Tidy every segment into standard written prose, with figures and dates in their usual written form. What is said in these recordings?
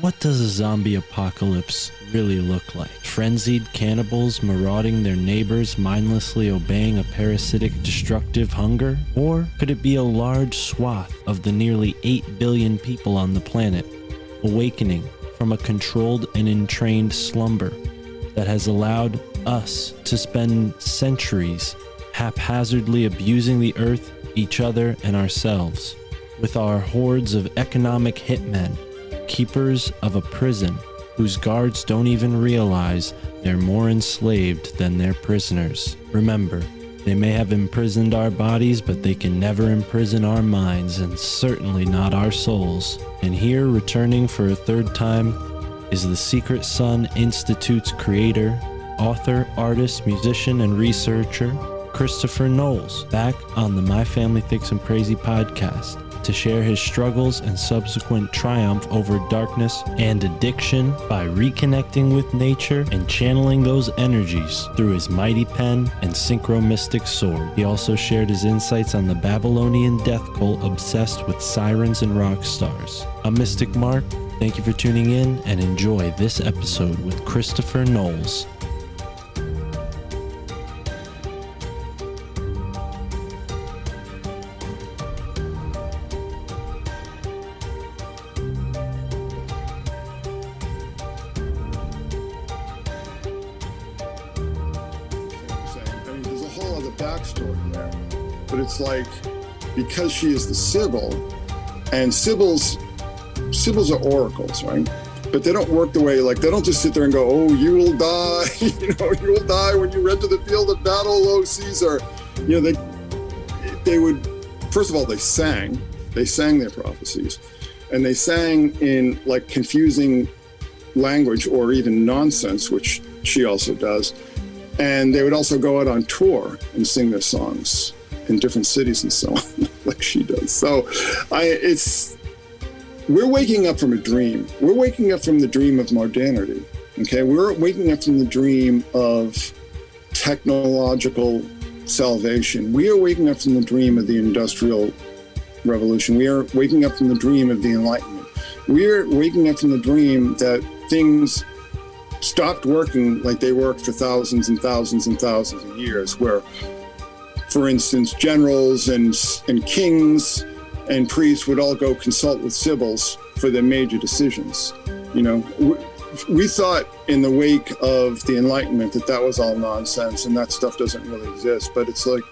What does a zombie apocalypse really look like? Frenzied cannibals marauding their neighbors, mindlessly obeying a parasitic destructive hunger? Or could it be a large swath of the nearly 8 billion people on the planet, awakening from a controlled and entrained slumber that has allowed us to spend centuries haphazardly abusing the earth, each other, and ourselves, with our hordes of economic hitmen, keepers of a prison whose guards don't even realize they're more enslaved than their prisoners. Remember, they may have imprisoned our bodies, but they can never imprison our minds, and certainly not our souls. And here, returning for a third time, is the Secret Sun Institute's creator, author, artist, musician, and researcher, Christopher Knowles, back on the My Family Thinks I'm Crazy podcast to share his struggles and subsequent triumph over darkness and addiction by reconnecting with nature and channeling those energies through his mighty pen and synchro-mystic sword. He also shared his insights on the Babylonian death cult obsessed with sirens and rock stars. I'm Mystic Mark. Thank you for tuning in and enjoy this episode with Christopher Knowles. Backstory there, but it's like, because she is the Sibyl, and Sibyls are oracles, right? But they don't work the way, like, they don't just sit there and go, oh, you will die, you will die when you enter the field of battle, O Caesar. They would, first of all, they sang their prophecies, and they sang in like confusing language or even nonsense, which she also does. And they would also go out on tour and sing their songs in different cities and so on, like she does. So we're waking up from a dream. We're waking up from the dream of modernity, okay? We're waking up from the dream of technological salvation. We are waking up from the dream of the Industrial Revolution. We are waking up from the dream of the Enlightenment. We are waking up from the dream that things stopped working like they worked for thousands and thousands and thousands of years, where, for instance, generals and kings and priests would all go consult with Sibyls for their major decisions. We thought in the wake of the Enlightenment that was all nonsense and that stuff doesn't really exist, but it's like,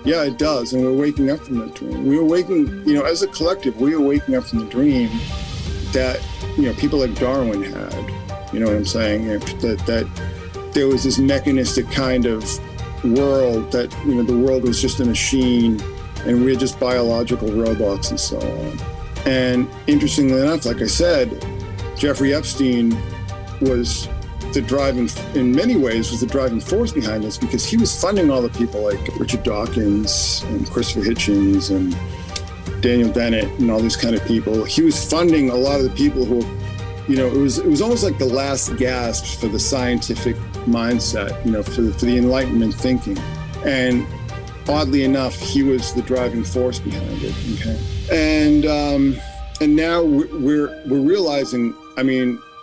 yeah, it does, and we're waking up from that dream. We are waking, as a collective, we are waking up from the dream that, people like Darwin had. You know what I'm saying? That there was this mechanistic kind of world that, the world was just a machine and we're just biological robots and so on. And interestingly enough, like I said, Jeffrey Epstein was in many ways was the driving force behind this, because he was funding all the people like Richard Dawkins and Christopher Hitchens and Daniel Dennett and all these kind of people. He was funding a lot of the people who, it was almost like the last gasp for the scientific mindset, for the Enlightenment thinking. And oddly enough, he was the driving force behind it. Okay, and now we're realizing.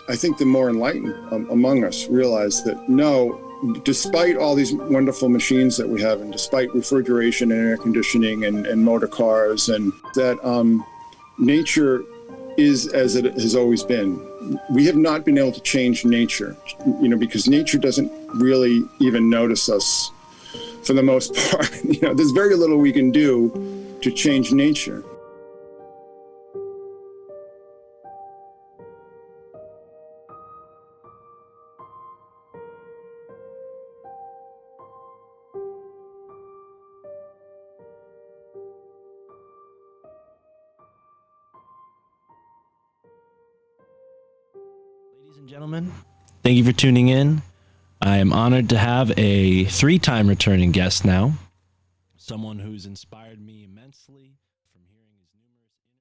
I think the more enlightened among us realize that no, despite all these wonderful machines that we have, and despite refrigeration and air conditioning and motor cars, and that nature is as it has always been. We have not been able to change nature, because nature doesn't really even notice us for the most part. There's very little we can do to change nature. Ladies and gentlemen, thank you for tuning in. I am honored to have a 3-time returning guest now, someone who's inspired me immensely from hearing his numerous